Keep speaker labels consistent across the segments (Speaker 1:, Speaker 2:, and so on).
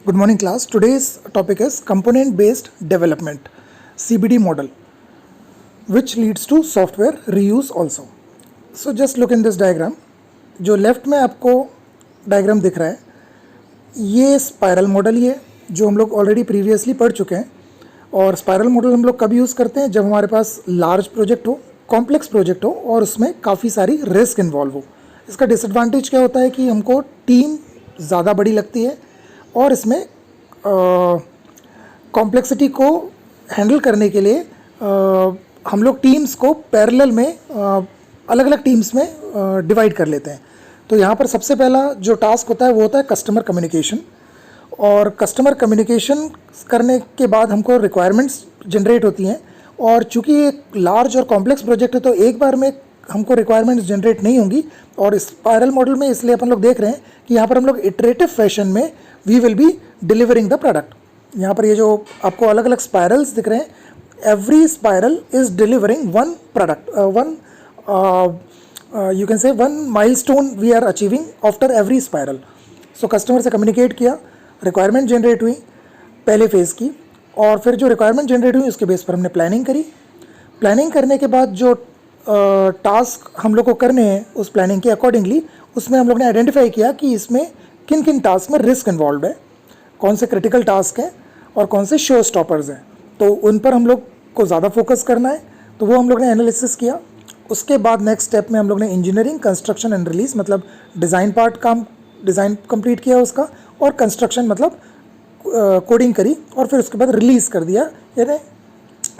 Speaker 1: Good morning class. Today's topic is component based development, CBD model, which leads to software reuse also. So just look in this diagram. जो left में आपको diagram दिख रहा है ये spiral model ही है जो हम लोग ऑलरेडी प्रीवियसली पढ़ चुके हैं। और स्पायरल मॉडल हम लोग कब यूज़ करते हैं, जब हमारे पास लार्ज प्रोजेक्ट हो, कॉम्प्लेक्स प्रोजेक्ट हो और उसमें काफ़ी सारी रिस्क इन्वॉल्व हो। इसका डिसएडवांटेज क्या होता है कि हमको टीम ज़्यादा बड़ी लगती है और इसमें कॉम्प्लेक्सिटी को हैंडल करने के लिए हम लोग टीम्स को पैरेलल में अलग अलग टीम्स में डिवाइड कर लेते हैं। तो यहाँ पर सबसे पहला जो टास्क होता है वो होता है कस्टमर कम्युनिकेशन। और कस्टमर कम्युनिकेशन करने के बाद हमको रिक्वायरमेंट्स जनरेट होती हैं। और चूँकि एक लार्ज और कॉम्प्लेक्स प्रोजेक्ट है तो एक बार में हमको रिक्वायरमेंट्स जनरेट नहीं होंगी। और स्पायरल मॉडल में इसलिए अपन लोग देख रहे हैं कि यहाँ पर हम लोग इटरेटिव फैशन में we will be delivering the product. यहाँ पर ये जो आपको अलग अलग स्पायरल्स दिख रहे हैं, every spiral is delivering one product, you can say one milestone we are achieving after every spiral. So customer से कम्युनिकेट किया, रिक्वायरमेंट जनरेट हुई पहले फेज़ की, और फिर जो रिक्वायरमेंट जनरेट हुई उसके बेस पर हमने प्लानिंग करी। प्लानिंग करने के बाद जो टास्क हम लोग को करने हैं उस प्लानिंग के अकॉर्डिंगली उसमें हम लोग ने आइडेंटिफाई किया कि इसमें किन किन टास्क में रिस्क इन्वॉल्व है, कौन से क्रिटिकल टास्क हैं और कौन से शो स्टॉपर्स हैं। तो उन पर हम लोग को ज़्यादा फोकस करना है, तो वो हम लोग ने एनालिसिस किया। उसके बाद नेक्स्ट स्टेप में हम लोग ने इंजीनियरिंग, कंस्ट्रक्शन एंड रिलीज, मतलब डिज़ाइन पार्ट काम डिज़ाइन कंप्लीट किया उसका, और कंस्ट्रक्शन मतलब कोडिंग करी, और फिर उसके बाद रिलीज़ कर दिया, यानी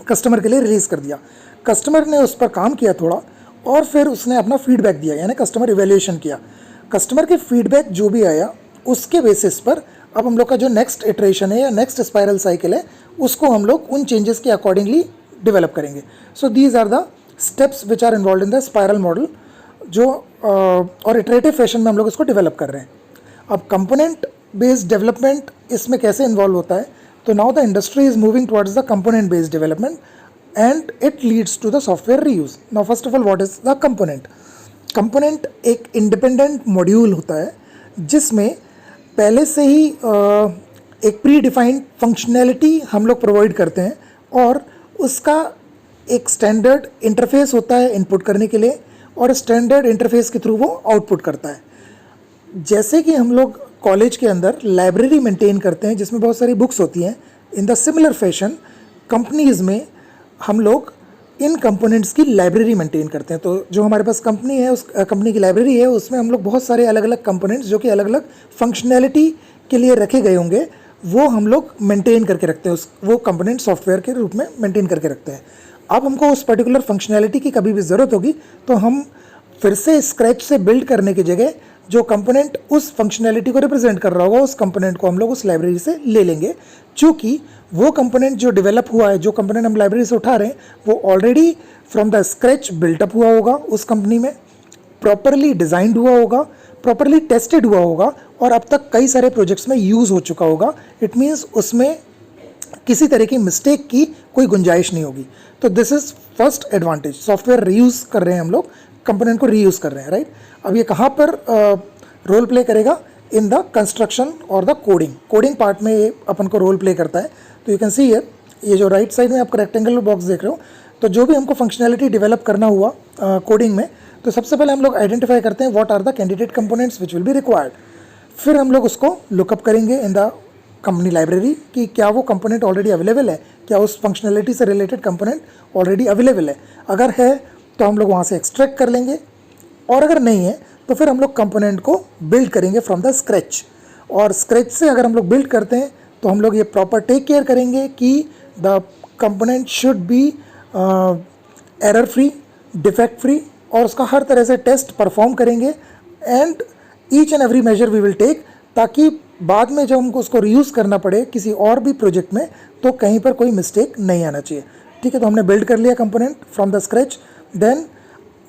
Speaker 1: कस्टमर के लिए रिलीज़ कर दिया। कस्टमर ने उस पर काम किया थोड़ा और फिर उसने अपना फीडबैक दिया, यानी कस्टमर इवैल्यूएशन किया। कस्टमर के फीडबैक जो भी आया उसके बेसिस पर अब हम लोग का जो नेक्स्ट इटरेशन है या नेक्स्ट स्पायरल साइकिल है उसको हम लोग उन चेंजेस के अकॉर्डिंगली डेवलप करेंगे। So these are the steps which are involve in the spiral model, जो और इटरेटिव फैशन में हम लोग इसको डेवलप कर रहे हैं। अब कंपोनेंट बेस्ड डेवलपमेंट इसमें कैसे इन्वॉल्व होता है, तो now the industry is moving towards the component based development and it leads to the software reuse. Now first of all, what is the component? Component एक independent module होता है जिसमें पहले से ही एक प्री डिफाइंड फंक्शनैलिटी हम लोग provide करते हैं और उसका एक स्टैंडर्ड इंटरफेस होता है इनपुट करने के लिए, और स्टैंडर्ड इंटरफेस के थ्रू वो आउटपुट करता है। जैसे कि हम लोग कॉलेज के अंदर लाइब्रेरी मेंटेन करते हैं जिसमें बहुत सारी बुक्स होती हैं, in the similar fashion companies में हम लोग इन कंपोनेंट्स की लाइब्रेरी मेंटेन करते हैं। तो जो हमारे पास कंपनी है, उस कंपनी की लाइब्रेरी है, उसमें हम लोग बहुत सारे अलग अलग कंपोनेंट्स जो कि अलग अलग फंक्शनैलिटी के लिए रखे गए होंगे वो हम लोग मेंटेन करके रखते हैं, उस वो कंपोनेंट सॉफ्टवेयर के रूप में मेंटेन करके रखते हैं। अब हमको उस पर्टिकुलर फंक्शनैलिटी की कभी भी ज़रूरत होगी तो हम फिर से स्क्रैच से बिल्ड करने की जगह जो कंपोनेंट उस फंक्शनैलिटी को रिप्रेजेंट कर रहा होगा उस कंपोनेंट को हम लोग उस लाइब्रेरी से ले लेंगे। चूँकि वो कंपोनेंट जो डेवलप हुआ है, जो कंपोनेंट हम लाइब्रेरी से उठा रहे हैं, वो already from the scratch built up हुआ होगा, उस कंपनी में प्रॉपरली डिज़ाइंड हुआ होगा, प्रॉपरली टेस्टेड हुआ होगा और अब तक कई सारे प्रोजेक्ट्स में यूज़ हो चुका होगा। इट मीन्स उसमें किसी तरह की मिस्टेक की कोई गुंजाइश नहीं होगी। तो this is first advantage, software reuse कर रहे हैं हम लोग, कंपोनेंट को रीयूज़ कर रहे हैं, राइट। अब ये कहाँ पर रोल प्ले करेगा, इन द कंस्ट्रक्शन और द कोडिंग पार्ट में ये अपन को रोल प्ले करता है। तो यू कैन सी हियर, ये जो राइट साइड में आप रेक्टेंगुलर बॉक्स देख रहे हो, तो जो भी हमको फंक्शनैलिटी डेवलप करना हुआ कोडिंग में, तो सबसे पहले हम लोग आइडेंटिफाई करते हैं what are the candidate components which will be required. फिर हम लोग उसको लुकअप करेंगे इन द कंपनी लाइब्रेरी कि क्या वो कंपोनेंट ऑलरेडी अवेलेबल है, क्या उस फंक्शनैलिटी से रिलेटेड कंपोनेंट ऑलरेडी अवेलेबल है। अगर है तो हम लोग वहाँ से एक्सट्रैक्ट कर लेंगे, और अगर नहीं है तो फिर हम लोग कंपोनेंट को बिल्ड करेंगे फ्रॉम द स्क्रैच। और स्क्रैच से अगर हम लोग बिल्ड करते हैं तो हम लोग ये प्रॉपर टेक केयर करेंगे कि the component should be error free, defect free, और उसका हर तरह से टेस्ट परफॉर्म करेंगे। And each and every measure we will take, ताकि बाद में जब हमको उसको रीयूज़ करना पड़े किसी और भी प्रोजेक्ट में तो कहीं पर कोई मिस्टेक नहीं आना चाहिए। ठीक है, तो हमने बिल्ड कर लिया component from the scratch. Then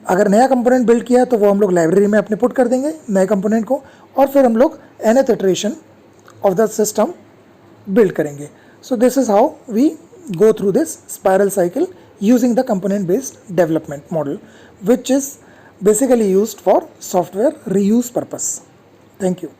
Speaker 1: अगर नया कंपोनेंट बिल्ड किया तो वो हम लोग लाइब्रेरी में अपने पुट कर देंगे नए कंपोनेंट को, और फिर हम लोग nth iteration of the system build करेंगे। So this is how we go through this spiral cycle using the component based development model, which is basically used for software reuse purpose. Thank you.